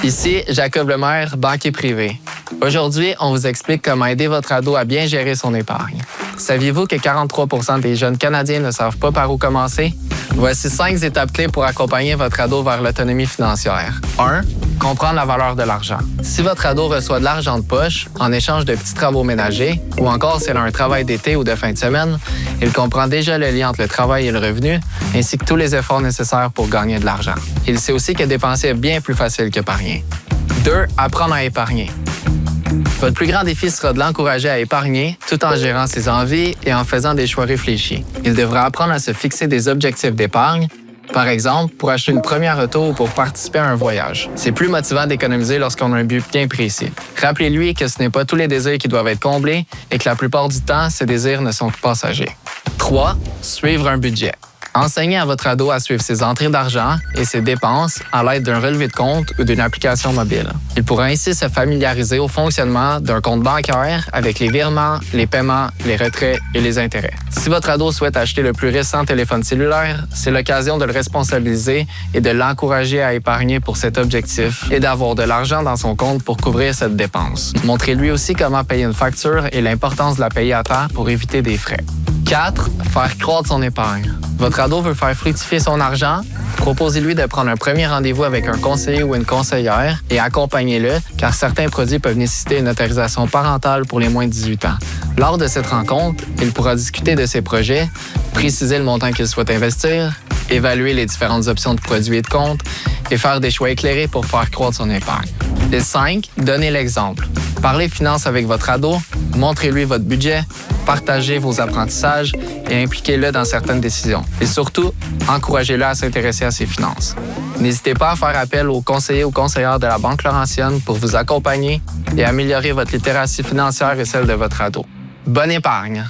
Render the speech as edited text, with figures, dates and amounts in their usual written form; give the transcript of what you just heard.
Ici, Jacob Lemaire, banquier privé. Aujourd'hui, on vous explique comment aider votre ado à bien gérer son épargne. Saviez-vous que 43 % des jeunes Canadiens ne savent pas par où commencer? Voici 5 étapes clés pour accompagner votre ado vers l'autonomie financière. 1. Comprendre la valeur de l'argent. Si votre ado reçoit de l'argent de poche en échange de petits travaux ménagers, ou encore s'il a un travail d'été ou de fin de semaine, il comprend déjà le lien entre le travail et le revenu, ainsi que tous les efforts nécessaires pour gagner de l'argent. Il sait aussi que dépenser est bien plus facile qu'épargner. 2. Apprendre à épargner. Votre plus grand défi sera de l'encourager à épargner tout en gérant ses envies et en faisant des choix réfléchis. Il devra apprendre à se fixer des objectifs d'épargne, par exemple pour acheter une première auto ou pour participer à un voyage. C'est plus motivant d'économiser lorsqu'on a un but bien précis. Rappelez-lui que ce n'est pas tous les désirs qui doivent être comblés et que la plupart du temps, ces désirs ne sont que passagers. 3. Suivre un budget. Enseignez à votre ado à suivre ses entrées d'argent et ses dépenses à l'aide d'un relevé de compte ou d'une application mobile. Il pourra ainsi se familiariser au fonctionnement d'un compte bancaire avec les virements, les paiements, les retraits et les intérêts. Si votre ado souhaite acheter le plus récent téléphone cellulaire, c'est l'occasion de le responsabiliser et de l'encourager à épargner pour cet objectif et d'avoir de l'argent dans son compte pour couvrir cette dépense. Montrez-lui aussi comment payer une facture et l'importance de la payer à temps pour éviter des frais. 4. Faire croître son épargne. Votre ado veut faire fructifier son argent? Proposez-lui de prendre un premier rendez-vous avec un conseiller ou une conseillère et accompagnez-le, car certains produits peuvent nécessiter une autorisation parentale pour les moins de 18 ans. Lors de cette rencontre, il pourra discuter de ses projets, préciser le montant qu'il souhaite investir, évaluer les différentes options de produits et de comptes et faire des choix éclairés pour faire croître son épargne. Et 5. Donnez l'exemple. Parlez finances avec votre ado, montrez-lui votre budget, partagez vos apprentissages et impliquez-le dans certaines décisions. Et surtout, encouragez-le à s'intéresser à ses finances. N'hésitez pas à faire appel aux conseillers ou conseillères de la Banque Laurentienne pour vous accompagner et améliorer votre littératie financière et celle de votre ado. Bonne épargne!